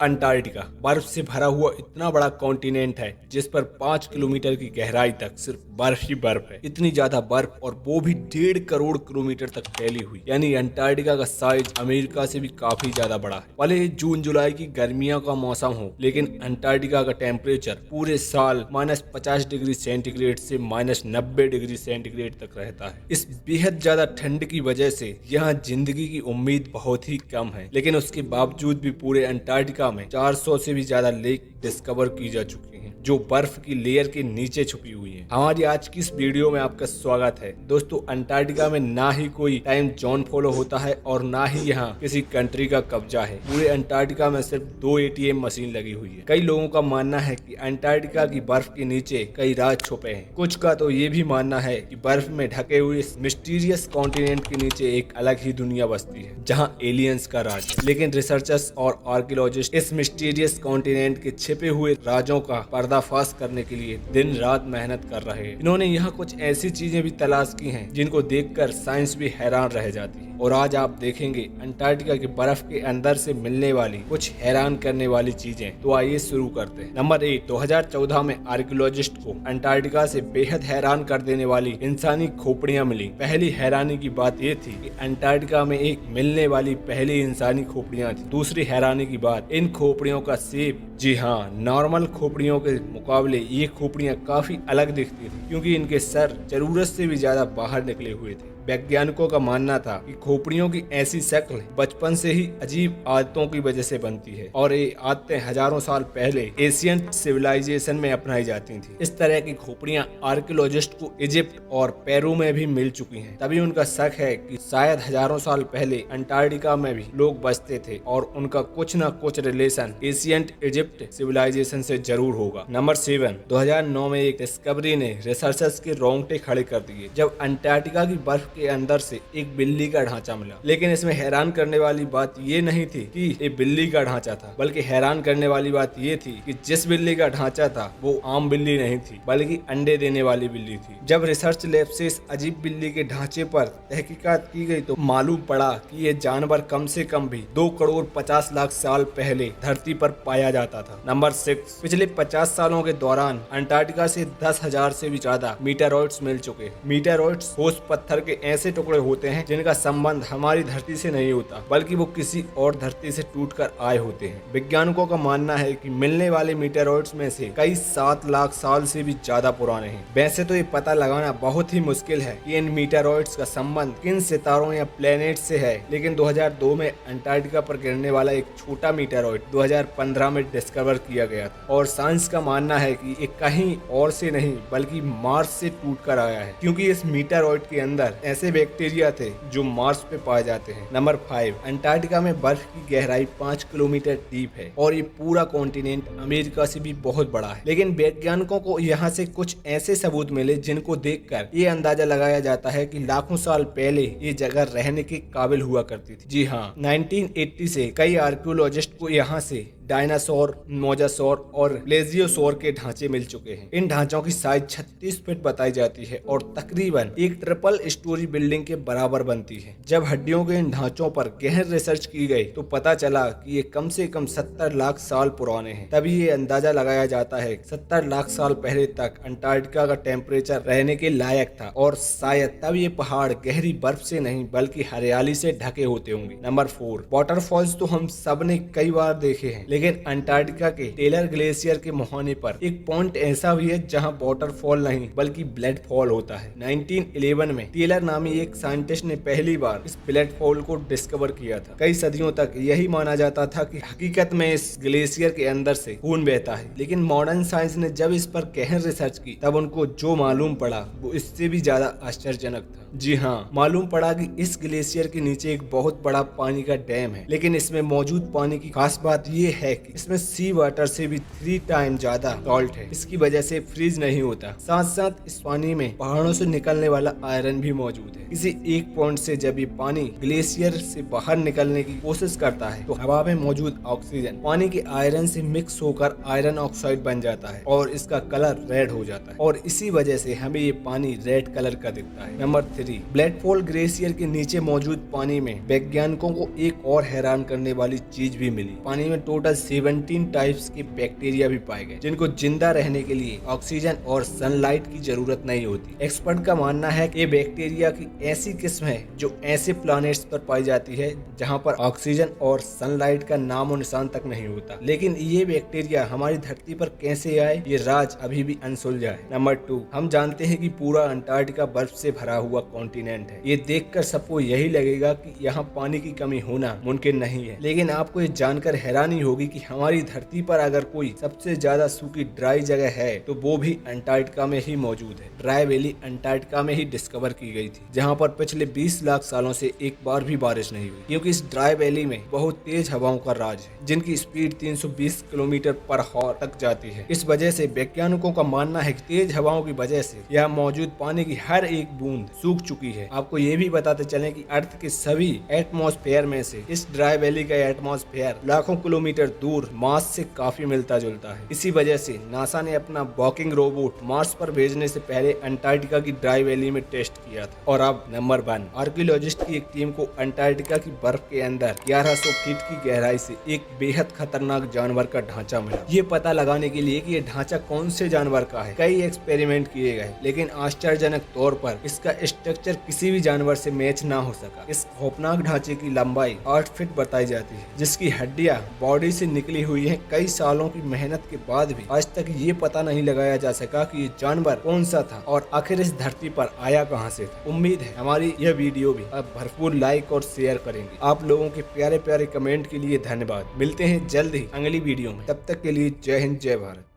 Antarctica बर्फ से भरा हुआ इतना बड़ा कॉन्टिनेंट है जिस पर 5 किलोमीटर की गहराई तक सिर्फ बर्फ ही बर्फ है। इतनी ज्यादा बर्फ और वो भी 1.5 करोड़ किलोमीटर तक फैली हुई, यानी अंटार्कटिका का साइज अमेरिका से भी काफी ज्यादा बड़ा है। भले ही जून जुलाई की गर्मियों का मौसम हो, लेकिन अंटार्कटिका का टेम्परेचर पूरे साल -50 डिग्री सेंटीग्रेड से -90 डिग्री सेंटीग्रेड तक रहता है। इस बेहद ज्यादा ठंड की वजह से यहाँ जिंदगी की उम्मीद बहुत ही कम है, लेकिन उसके बावजूद भी पूरे अंटार्कटिका में 400 से भी ज्यादा लेक डिस्कवर की जा चुकी हैं, जो बर्फ की लेयर के नीचे छुपी हुई हैं। हमारी आज की इस वीडियो में आपका स्वागत है। दोस्तों, अंटार्कटिका में ना ही कोई टाइम जोन फॉलो होता है और ना ही यहाँ किसी कंट्री का कब्जा है। पूरे अंटार्कटिका में सिर्फ 2 ATM मशीन लगी हुई है। कई लोगों का मानना है कि अंटार्कटिका की बर्फ के नीचे कई राज छुपे हैं। कुछ का तो ये भी मानना है कि बर्फ में ढके हुए इस मिस्टीरियस कॉन्टिनेंट के नीचे एक अलग ही दुनिया बसती है, जहाँ एलियंस का राज है। लेकिन रिसर्चर्स और आर्कियोलॉजिस्ट इस मिस्टीरियस कॉन्टिनेंट के छिपे हुए राजों का पर्दाफाश करने के लिए दिन रात मेहनत कर रहे हैं। इन्होंने यहाँ कुछ ऐसी चीजें भी तलाश की हैं जिनको देखकर साइंस भी हैरान रह जाती है। और आज आप देखेंगे अंटार्कटिका की बर्फ के अंदर से मिलने वाली कुछ हैरान करने वाली चीजें। तो आइए शुरू करते हैं। नंबर 1, 2014 में आर्कियोलॉजिस्ट को अंटार्कटिका से बेहद हैरान कर देने वाली इंसानी खोपड़ियां मिली। पहली हैरानी की बात यह थी कि अंटार्कटिका में एक मिलने वाली पहली इंसानी खोपड़ियां थी। दूसरी हैरानी की बात, इन खोपड़ियों का शेप, जी हाँ, नॉर्मल खोपड़ियों के मुकाबले ये खोपड़ियां काफी अलग दिखती थी, क्योंकि इनके सर जरूरत से भी ज्यादा बाहर निकले हुए थे। वैज्ञानिकों का मानना था कि खोपड़ियों की ऐसी शक्ल बचपन से ही अजीब आदतों की वजह से बनती है और ये आदतें हजारों साल पहले एशियन सिविलाइजेशन में अपनाई जाती थी। इस तरह की खोपड़ियां आर्कियोलॉजिस्ट को इजिप्ट और पेरू में भी मिल चुकी हैं। तभी उनका शक है कि शायद हजारों साल पहले अंटार्कटिका में भी लोग बसते थे और उनका कुछ न कुछ रिलेशन एशियन इजिप्ट सिविलाइजेशन से जरूर होगा। नंबर 7, 2009 में एक डिस्कवरी ने रिसर्चर्स के रोंगटे खड़े कर दिए जब अंटार्कटिका की बर्फ के अंदर से एक बिल्ली का ढांचा मिला। लेकिन इसमें हैरान करने वाली बात ये नहीं थी कि ये बिल्ली का ढांचा था, बल्कि हैरान करने वाली बात ये थी कि जिस बिल्ली का ढांचा था वो आम बिल्ली नहीं थी, बल्कि अंडे देने वाली बिल्ली थी। जब रिसर्च लैब से इस अजीब बिल्ली के ढांचे पर तहकीकात की गई तो मालूम पड़ा कि ये जानवर कम से कम भी 2 करोड़ 50 लाख साल पहले धरती पर पाया जाता था। नंबर 6, पिछले 50 सालों के दौरान अंटार्कटिका से 10,000 से भी ज्यादा मीटेरॉइड्स मिल चुके हैं। मीटेरॉइड्स ठोस पत्थर के ऐसे टुकड़े होते हैं जिनका संबंध हमारी धरती से नहीं होता, बल्कि वो किसी और धरती से टूटकर आए होते हैं। वैज्ञानिकों का मानना है कि मिलने वाले मीटेरॉइड्स में से कई 7 लाख साल से भी ज्यादा पुराने हैं। वैसे तो ये पता लगाना बहुत ही मुश्किल है कि इन मीटेरॉइड्स का संबंध किन सितारों या प्लेनेट से है, लेकिन 2002 में अंटार्कटिका पर गिरने वाला एक छोटा मीटेरॉइड 2015 में डिस्कवर किया गया था और साइंस का मानना है कि ये कहीं और से नहीं बल्कि मार्स से टूट कर आया है, क्योंकि इस मीटेरॉइड के अंदर ऐसे बैक्टीरिया थे जो मार्स पे पाए जाते हैं। नंबर 5, अंटार्कटिका में बर्फ की गहराई 5 किलोमीटर डीप है और ये पूरा कॉन्टिनेंट अमेरिका से भी बहुत बड़ा है। लेकिन वैज्ञानिकों को यहाँ से कुछ ऐसे सबूत मिले जिनको देखकर ये अंदाजा लगाया जाता है कि लाखों साल पहले ये जगह रहने के काबिल हुआ करती थी। जी हाँ, 1980 से कई आर्कियोलॉजिस्ट को यहाँ से डायनासोर, मोजासोर और प्लेजियोसोर के ढांचे मिल चुके हैं। इन ढांचों की साइज 36 फीट बताई जाती है और तकरीबन एक ट्रिपल स्टोरी बिल्डिंग के बराबर बनती है। जब हड्डियों के इन ढांचों पर गहन रिसर्च की गई तो पता चला कि ये कम से कम 70 लाख साल पुराने हैं। तभी ये अंदाजा लगाया जाता है 70 लाख साल पहले तक अंटार्कटिका का टेम्परेचर रहने के लायक था और शायद तब ये पहाड़ गहरी बर्फ से नहीं बल्कि हरियाली से ढके होते होंगे। नंबर 4, वाटरफॉल्स तो हम सब ने कई बार देखे हैं, लेकिन अंटार्कटिका के टेलर ग्लेशियर के मुहाने पर एक पॉइंट ऐसा भी है जहां वाटरफॉल नहीं बल्कि ब्लड फॉल होता है। 1911 में टेलर नामी एक साइंटिस्ट ने पहली बार इस ब्लड फॉल को डिस्कवर किया था। कई सदियों तक यही माना जाता था कि हकीकत में इस ग्लेशियर के अंदर से खून बहता है, लेकिन मॉडर्न साइंस ने जब इस पर गहन रिसर्च की तब उनको जो मालूम पड़ा वो इससे भी ज्यादा आश्चर्यजनक था। जी हाँ, मालूम पड़ा कि इस ग्लेशियर के नीचे एक बहुत बड़ा पानी का डैम है, लेकिन इसमें मौजूद पानी की खास बात ये है कि इसमें सी वाटर से भी 3 टाइम ज्यादा सॉल्ट है। इसकी वजह से फ्रीज नहीं होता। साथ साथ इस पानी में पहाड़ों से निकलने वाला आयरन भी मौजूद है। किसी एक पॉइंट से जब ये पानी ग्लेशियर से बाहर निकलने की कोशिश करता है तो हवा में मौजूद ऑक्सीजन पानी के आयरन से मिक्स होकर आयरन ऑक्साइड बन जाता है और इसका कलर रेड हो जाता है और इसी वजह से हमें ये पानी रेड कलर का दिखता है। नंबर 3, ब्लड फॉल ग्लेशियर के नीचे मौजूद पानी में वैज्ञानिकों को एक और हैरान करने वाली चीज भी मिली। पानी में टोटल टोटल 17 टाइप्स के बैक्टीरिया भी पाए गए, जिनको जिंदा रहने के लिए ऑक्सीजन और सनलाइट की जरूरत नहीं होती। एक्सपर्ट का मानना है कि ये बैक्टीरिया की ऐसी किस्म है जो ऐसे प्लैनेट्स पर पाई जाती है जहां पर ऑक्सीजन और सनलाइट का नामो निशान तक नहीं होता। लेकिन ये बैक्टीरिया हमारी धरती पर कैसे आए, ये राज अभी भी अनसुलझा है। नंबर 2, हम जानते हैं कि पूरा अंटार्कटिका बर्फ से भरा हुआ कॉन्टिनेंट है। ये देखकर सबको यही लगेगा कि यहाँ पानी की कमी होना मुमकिन नहीं है, लेकिन आपको ये जानकर हैरानी होगी कि हमारी धरती पर अगर कोई सबसे ज्यादा सूखी ड्राई जगह है तो वो भी अंटार्कटिका में ही मौजूद है। ड्राई वैली अंटार्कटिका में ही डिस्कवर की गई थी, जहाँ पर पिछले 20 लाख सालों से एक बार भी बारिश नहीं हुई, क्योंकि इस ड्राई वैली में बहुत तेज हवाओं का राज है, जिनकी स्पीड 320 किलोमीटर पर हॉर तक जाती है। इस वजह से वैज्ञानिकों का मानना है कि तेज हवाओं की वजह से यहाँ मौजूद पानी की हर एक बूंद सूख चुकी है। आपको ये भी बताते चलें कि अर्थ के सभी एटमॉस्फेयर में से इस ड्राई वैली का एटमॉस्फेयर लाखों किलोमीटर दूर मार्स से काफी मिलता जुलता है। इसी वजह से नासा ने अपना वॉकिंग रोबोट मार्स पर भेजने से पहले अंटार्कटिका की ड्राई वैली में टेस्ट किया था। और अब नंबर 1, आर्कियोलॉजिस्ट की एक टीम को अंटार्कटिका की बर्फ के अंदर 1100 फीट की गहराई से एक बेहद खतरनाक जानवर का ढांचा मिला। ये पता लगाने के लिए कि ये ढांचा कौन से जानवर का है, कई एक्सपेरिमेंट किए गए, लेकिन आश्चर्यजनक तौर पर इसका स्ट्रक्चर किसी भी जानवर से मैच ना हो सका। इस खौफनाक ढांचे की लंबाई 8 फीट बताई जाती है, जिसकी हड्डियां बॉडी से निकली हुई हैं। कई सालों की मेहनत के बाद भी आज तक ये पता नहीं लगाया जा सका कि ये जानवर कौन सा था और आखिर इस धरती पर आया कहां से था। उम्मीद है हमारी यह वीडियो भी आप भरपूर लाइक और शेयर करेंगे। आप लोगों के प्यारे प्यारे कमेंट के लिए धन्यवाद। मिलते हैं जल्द ही अगली वीडियो में, तब तक के लिए जय हिंद जय भारत।